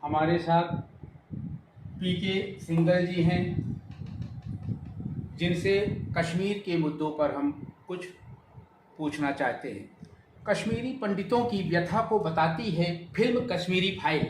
हमारे साथ पीके सिंघल जी हैं, जिनसे कश्मीर के मुद्दों पर हम कुछ पूछना चाहते हैं। कश्मीरी पंडितों की व्यथा को बताती है फिल्म कश्मीरी फाइल,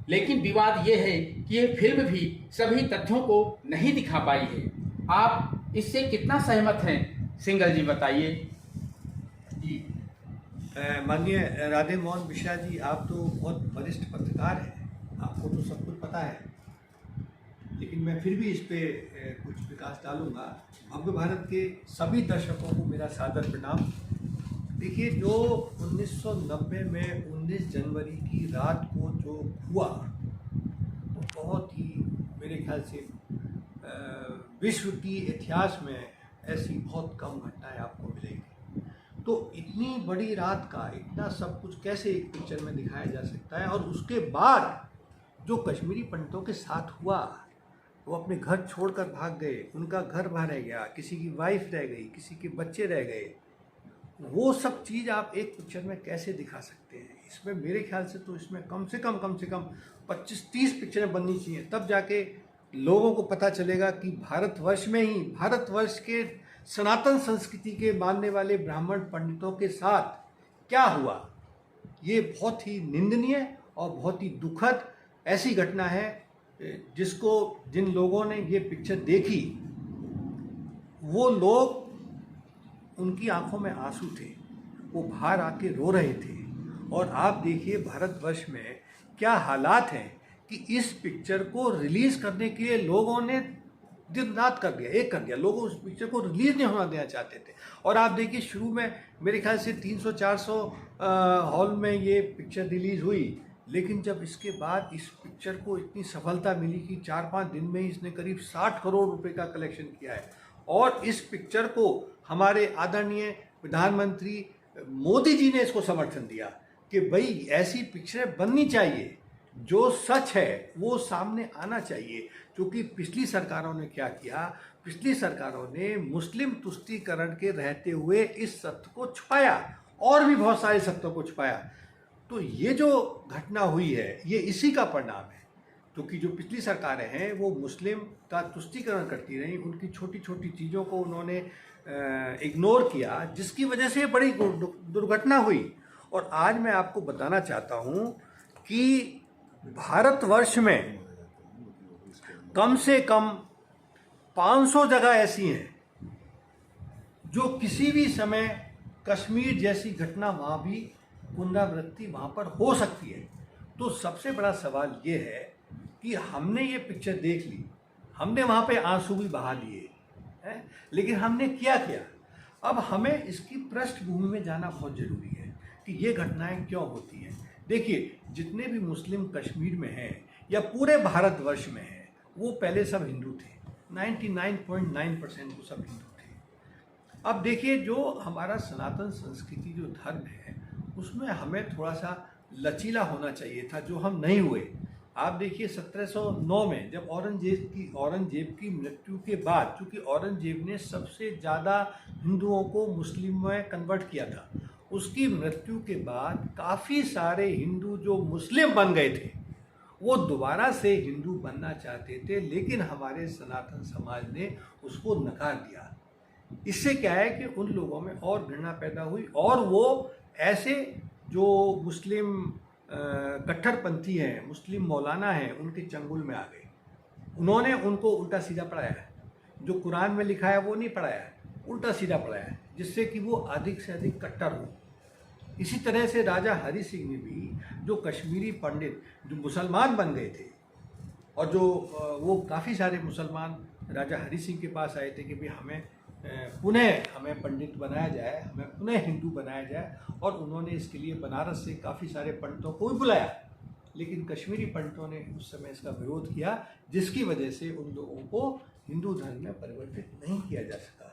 लेकिन विवाद ये है कि ये फिल्म भी सभी तथ्यों को नहीं दिखा पाई है। आप इससे कितना सहमत हैं, सिंघल जी बताइए। जी, माननीय राधे मोहन मिश्रा जी, आप तो बहुत वरिष्ठ पत्रकार हैं, आपको तो सब कुछ पता है, लेकिन मैं फिर भी इस पे कुछ विकास डालूंगा। भव्य भारत के सभी दर्शकों को मेरा सादर प्रणाम। देखिए, जो 1990 में 19 जनवरी की रात को जो हुआ, वो बहुत ही मेरे ख्याल से विश्व की इतिहास में ऐसी बहुत कम घटनाएं आपको मिलेंगी। तो इतनी बड़ी रात का इतना सब कुछ कैसे एक पिक्चर में दिखाया जा सकता है? और उसके बाद जो कश्मीरी पंडितों के साथ हुआ, वो अपने घर छोड़कर भाग गए, उनका घर वहाँ रह गया, किसी की वाइफ रह गई, किसी के बच्चे रह गए, वो सब चीज़ आप एक पिक्चर में कैसे दिखा सकते हैं? इसमें मेरे ख्याल से तो इसमें कम से कम 25-30 पिक्चरें बननी चाहिए, तब जाके लोगों को पता चलेगा कि भारतवर्ष में ही, भारतवर्ष के सनातन संस्कृति के मानने वाले ब्राह्मण पंडितों के साथ क्या हुआ। ये बहुत ही निंदनीय और बहुत ही दुखद ऐसी घटना है, जिन लोगों ने ये पिक्चर देखी, वो लोग, उनकी आंखों में आंसू थे, वो बाहर आके रो रहे थे। और आप देखिए भारतवर्ष में क्या हालात हैं कि इस पिक्चर को रिलीज करने के लिए लोगों ने दिन रात कर दिया, लोग उस पिक्चर को रिलीज नहीं होना देना चाहते थे। और आप देखिए, शुरू में मेरे ख्याल से 300-400 हॉल में ये पिक्चर रिलीज हुई, लेकिन जब इसके बाद इस पिक्चर को इतनी सफलता मिली कि 4-5 दिन में ही इसने करीब 60 करोड़ रुपए का कलेक्शन किया है। और इस पिक्चर को हमारे आदरणीय प्रधानमंत्री मोदी जी ने इसको समर्थन दिया कि भाई ऐसी पिक्चरें बननी चाहिए, जो सच है वो सामने आना चाहिए। क्योंकि पिछली सरकारों ने क्या किया, पिछली सरकारों ने मुस्लिम तुष्टीकरण के रहते हुए इस सत्य को छुपाया, और भी बहुत सारे सत्यों को छुपाया। तो ये जो घटना हुई है, ये इसी का परिणाम है। क्योंकि जो पिछली सरकारें हैं वो मुस्लिम का तुष्टीकरण करती रहीं, उनकी छोटी छोटी चीज़ों को उन्होंने इग्नोर किया, जिसकी वजह से बड़ी दुर्घटना हुई। और आज मैं आपको बताना चाहता हूँ कि भारतवर्ष में कम से कम 500 जगह ऐसी हैं जो किसी भी समय कश्मीर जैसी घटना वहाँ भी पुनरावृत्ति वहाँ पर हो सकती है। तो सबसे बड़ा सवाल ये है कि हमने ये पिक्चर देख ली, हमने वहाँ पे आंसू भी बहा लिए हैं, लेकिन हमने क्या किया? अब हमें इसकी पृष्ठभूमि में जाना बहुत ज़रूरी है कि ये घटनाएं क्यों होती हैं। देखिए, जितने भी मुस्लिम कश्मीर में हैं या पूरे भारतवर्ष में हैं, वो पहले सब हिंदू थे, 99.9% वो सब हिंदू थे। अब देखिए, जो हमारा सनातन संस्कृति जो धर्म है, उसमें हमें थोड़ा सा लचीला होना चाहिए था, जो हम नहीं हुए। आप देखिए 1709 में जब औरंगजेब की मृत्यु के बाद, चूँकि औरंगजेब ने सबसे ज़्यादा हिंदुओं को मुस्लिम में कन्वर्ट किया था, उसकी मृत्यु के बाद काफ़ी सारे हिंदू जो मुस्लिम बन गए थे, वो दोबारा से हिंदू बनना चाहते थे, लेकिन हमारे सनातन समाज ने उसको नकार दिया। इससे क्या है कि उन लोगों में और घृणा पैदा हुई, और वो ऐसे जो मुस्लिम कट्टरपंथी हैं, मुस्लिम मौलाना हैं, उनके चंगुल में आ गए। उन्होंने उनको उल्टा सीधा पढ़ाया है, जो कुरान में लिखा है वो नहीं पढ़ाया है, उल्टा सीधा पढ़ाया है, जिससे कि वो अधिक से अधिक कट्टर हो। इसी तरह से राजा हरि सिंह ने भी, जो कश्मीरी पंडित जो मुसलमान बन गए थे, और जो वो काफ़ी सारे मुसलमान राजा हरि सिंह के पास आए थे कि भाई हमें पंडित बनाया जाए, हमें पुनः हिंदू बनाया जाए, और उन्होंने इसके लिए बनारस से काफ़ी सारे पंडितों को भी बुलाया, लेकिन कश्मीरी पंडितों ने उस समय इसका विरोध किया, जिसकी वजह से उन लोगों को हिंदू धर्म में परिवर्तित नहीं किया जा सका।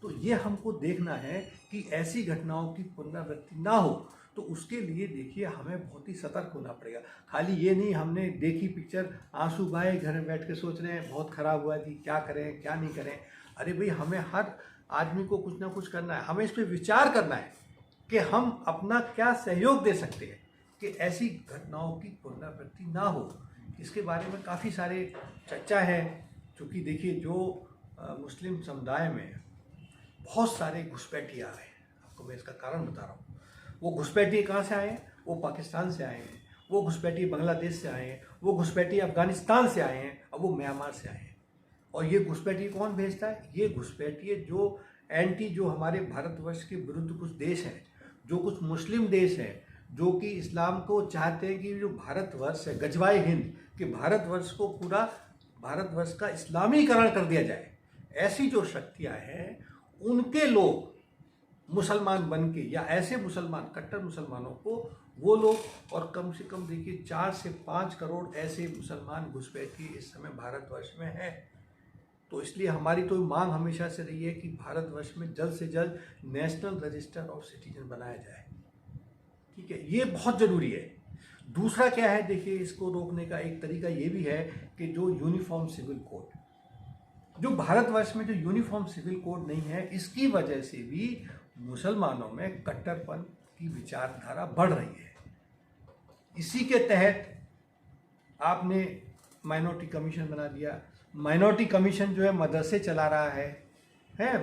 तो ये हमको देखना है कि ऐसी घटनाओं की पुनरावृत्ति ना हो। तो उसके लिए देखिए, हमें बहुत ही सतर्क होना पड़ेगा। खाली ये नहीं, हमने देखी पिक्चर, आंसू बहाए, घर में बैठ के सोच रहे हैं बहुत ख़राब हुआ जी, क्या करें क्या नहीं करें। अरे भाई, हमें हर आदमी को कुछ ना कुछ करना है, हमें इस पर विचार करना है कि हम अपना क्या सहयोग दे सकते हैं, कि ऐसी घटनाओं की पुनरावृत्ति ना हो। इसके बारे में काफ़ी सारे चर्चा है, क्योंकि देखिए जो मुस्लिम समुदाय में बहुत सारे घुसपैठिए आए हैं। आपको मैं इसका कारण बता रहा हूँ। वो घुसपैठिए कहाँ से आए हैं? वो पाकिस्तान से आए हैं, वो घुसपैठिए बांग्लादेश से आए हैं, वो घुसपैठिए अफगानिस्तान से आए हैं, और वो म्यांमार से आए हैं। और ये घुसपैठिए कौन भेजता है? ये घुसपैठिए जो हमारे भारतवर्ष के विरुद्ध कुछ देश हैं, जो कुछ मुस्लिम देश हैं, जो कि इस्लाम को चाहते हैं कि जो भारतवर्ष है, गजवाए हिंद, कि भारतवर्ष को पूरा भारतवर्ष का इस्लामीकरण कर दिया जाए। ऐसी जो शक्तियाँ हैं, उनके लोग मुसलमान बन के, या ऐसे मुसलमान, कट्टर मुसलमानों को वो लोग, और कम से कम देखिए 4 से 5 करोड़ ऐसे मुसलमान घुसपैठिए इस समय भारतवर्ष में हैं। तो इसलिए हमारी तो मांग हमेशा से रही है कि भारतवर्ष में जल्द से जल्द नेशनल रजिस्टर ऑफ सिटीजन बनाया जाए। ठीक है, ये बहुत ज़रूरी है। दूसरा क्या है, देखिए इसको रोकने का एक तरीका ये भी है कि जो यूनिफॉर्म सिविल कोड, जो भारतवर्ष में जो यूनिफॉर्म सिविल कोड नहीं है, इसकी वजह से भी मुसलमानों में कट्टरपन की विचारधारा बढ़ रही है। इसी के तहत आपने माइनॉरिटी कमीशन बना दिया। माइनॉरिटी कमीशन जो है मदरसे चला रहा है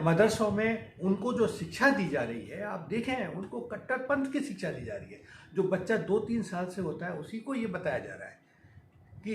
मदरसों में उनको जो शिक्षा दी जा रही है, आप देखें उनको कट्टरपंथ की शिक्षा दी जा रही है। जो बच्चा 2-3 साल से होता है उसी को ये बताया जा रहा है कि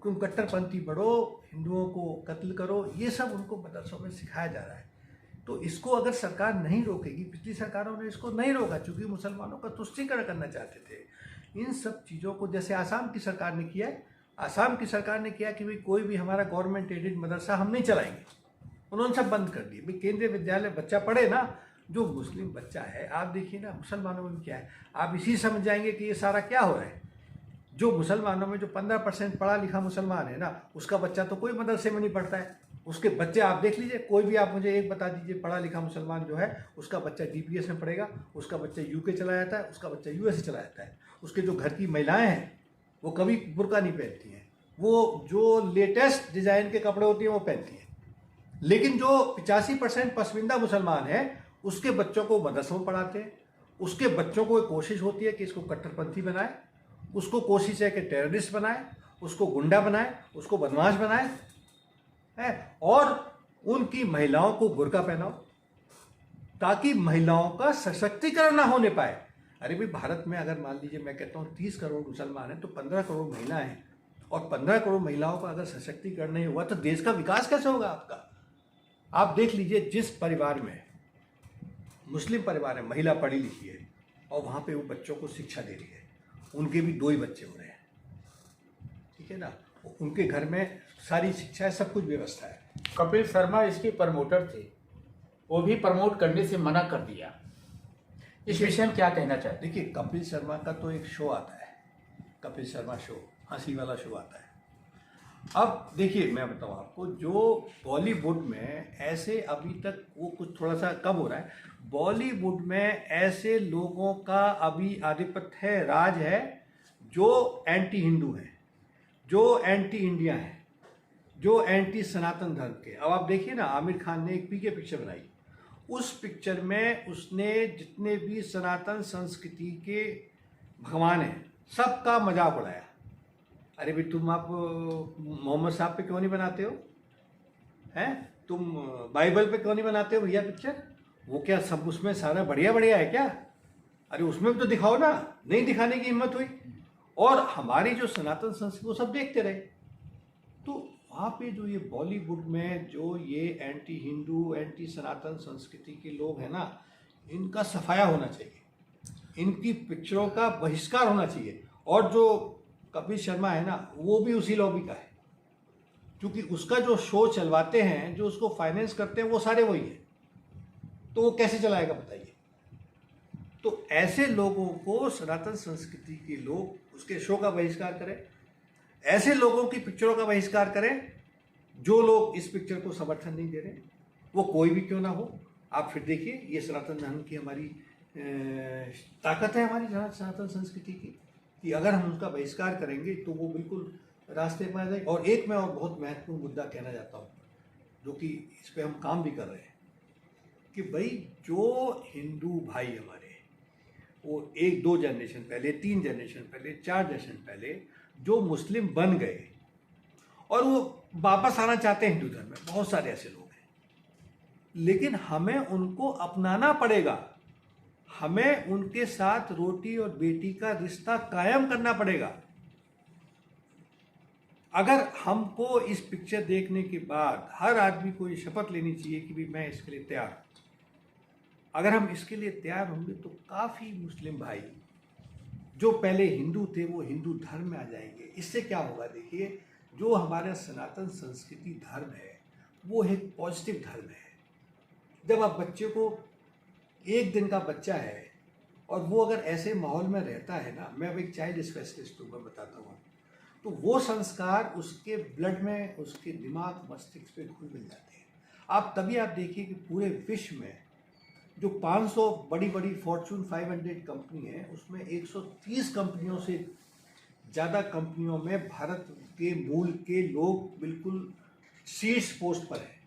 तुम कट्टरपंथी बढ़ो, हिंदुओं को कत्ल करो, ये सब उनको मदरसों में सिखाया जा रहा है। तो इसको अगर सरकार नहीं रोकेगी, पिछली सरकारों ने इसको नहीं रोका क्योंकि मुसलमानों का तुष्टीकरण करना चाहते थे। इन सब चीज़ों को जैसे आसाम की सरकार ने किया है, आसाम की सरकार ने किया कि भाई कोई भी हमारा गवर्नमेंट एडेड मदरसा हम नहीं चलाएंगे, उन्होंने सब बंद कर दिए। भाई केंद्रीय विद्यालय बच्चा पढ़े ना, जो मुस्लिम बच्चा है, आप देखिए ना मुसलमानों में क्या है, आप इसी समझ जाएंगे कि ये सारा क्या हो रहा है। जो मुसलमानों में जो 15% पढ़ा लिखा मुसलमान है ना, उसका बच्चा तो कोई मदरसे में नहीं पढ़ता है। उसके बच्चे आप देख लीजिए, कोई भी आप मुझे एक बता दीजिए पढ़ा लिखा मुसलमान जो है, उसका बच्चा DPS में पढ़ेगा, उसका बच्चा UK चला जाता है, उसका बच्चा USA चला जाता है। उसके जो घर की महिलाएं हैं वो कभी बुर्का नहीं पहनती हैं, वो जो लेटेस्ट डिज़ाइन के कपड़े होते हैं वो पहनती हैं। लेकिन जो 85% पसमानदा मुसलमान है, उसके बच्चों को मदरसों में पढ़ाते हैं। उसके बच्चों को एक कोशिश होती है कि इसको कट्टरपंथी बनाए, उसको कोशिश है कि टेररिस्ट बनाए, उसको गुंडा बनाए, उसको बदमाश बनाए है, और उनकी महिलाओं को बुर्का पहनाओ ताकि महिलाओं का सशक्तिकरण ना होने पाए। अरे भाई, भारत में अगर मान लीजिए मैं कहता हूँ 30 करोड़ मुसलमान हैं तो 15 करोड़ महिलाएं हैं, और 15 करोड़ महिलाओं का अगर सशक्तिकरण नहीं हुआ तो देश का विकास कैसे होगा आपका? आप देख लीजिए, जिस परिवार में मुस्लिम परिवार है, महिला पढ़ी लिखी है और वहाँ पे वो बच्चों को शिक्षा दे रही है, उनके भी 2 ही बच्चे हो रहे हैं, ठीक है ना, उनके घर में सारी शिक्षा है, सब कुछ व्यवस्था है। कपिल शर्मा इसके प्रमोटर थे, वो भी प्रमोट करने से मना कर दिया। इस विषय में क्या कहना चाहते? देखिए, कपिल शर्मा का तो एक शो आता है, कपिल शर्मा शो, हंसी वाला शो आता है। अब देखिए मैं बताऊँ आपको, जो बॉलीवुड में ऐसे अभी तक वो कुछ थोड़ा सा कम हो रहा है, बॉलीवुड में ऐसे लोगों का अभी आधिपत्य है, राज है, जो एंटी हिंदू हैं, जो एंटी इंडिया हैं, जो एंटी सनातन धर्म के। अब आप देखिए ना, आमिर खान ने एक PK पिक्चर बनाई, उस पिक्चर में उसने जितने भी सनातन संस्कृति के भगवान हैं सबका मजाक उड़ाया। अरे भाई, तुम आप मोहम्मद साहब पे क्यों नहीं बनाते हो? हैं तुम बाइबल पे क्यों नहीं बनाते हो भैया पिक्चर? वो क्या सब उसमें सारा बढ़िया बढ़िया है क्या? अरे उसमें भी तो दिखाओ ना। नहीं दिखाने की हिम्मत हुई, और हमारी जो सनातन संस्कृति वो सब देखते रहे। तो वहाँ पे जो ये बॉलीवुड में जो ये एंटी हिंदू, एंटी सनातन संस्कृति के लोग हैं ना, इनका सफाया होना चाहिए, इनकी पिक्चरों का बहिष्कार होना चाहिए। और जो कपिल शर्मा है ना, वो भी उसी लॉबी का है, क्योंकि उसका जो शो चलवाते हैं, जो उसको फाइनेंस करते हैं, वो सारे वही हैं। तो वो कैसे चलाएगा बताइए? तो ऐसे लोगों को सनातन संस्कृति के लोग उसके शो का बहिष्कार करें, ऐसे लोगों की पिक्चरों का बहिष्कार करें जो लोग इस पिक्चर को समर्थन नहीं दे रहे, वो कोई भी क्यों ना हो। आप फिर देखिए, ये सनातन धर्म की हमारी ताकत है, हमारी सनातन संस्कृति की, कि अगर हम उसका बहिष्कार करेंगे तो वो बिल्कुल रास्ते पर आ जाएगी। और एक मैं और बहुत महत्वपूर्ण मुद्दा कहना चाहता हूँ, जो कि इस पर हम काम भी कर रहे हैं, कि भाई जो हिंदू भाई हमारे, वो 1-2 जनरेशन पहले, 3 जनरेशन पहले, 4 जनरेशन पहले जो मुस्लिम बन गए और वो वापस आना चाहते हैं हिंदू धर्म में, बहुत सारे ऐसे लोग हैं। लेकिन हमें उनको अपनाना पड़ेगा, हमें उनके साथ रोटी और बेटी का रिश्ता कायम करना पड़ेगा। अगर हमको इस पिक्चर देखने के बाद हर आदमी को ये शपथ लेनी चाहिए कि भी मैं इसके लिए तैयार हूँ। अगर हम इसके लिए तैयार होंगे तो काफ़ी मुस्लिम भाई जो पहले हिंदू थे वो हिंदू धर्म में आ जाएंगे। इससे क्या होगा, देखिए, जो हमारा सनातन संस्कृति धर्म है वो एक पॉजिटिव धर्म है। जब आप बच्चे को, 1 दिन का बच्चा है और वो अगर ऐसे माहौल में रहता है ना, मैं अब एक चाइल्ड स्पेशलिस्ट हूँ, मैं बताता हूँ, तो वो संस्कार उसके ब्लड में, उसके दिमाग मस्तिष्क पे घुल मिल जाते हैं। आप तभी आप देखिए कि पूरे विश्व में जो 500 बड़ी बड़ी फॉर्च्यून 500 कंपनी है उसमें 130 कंपनियों से ज़्यादा कंपनियों में भारत के मूल के लोग बिल्कुल शीर्ष पोस्ट पर हैं।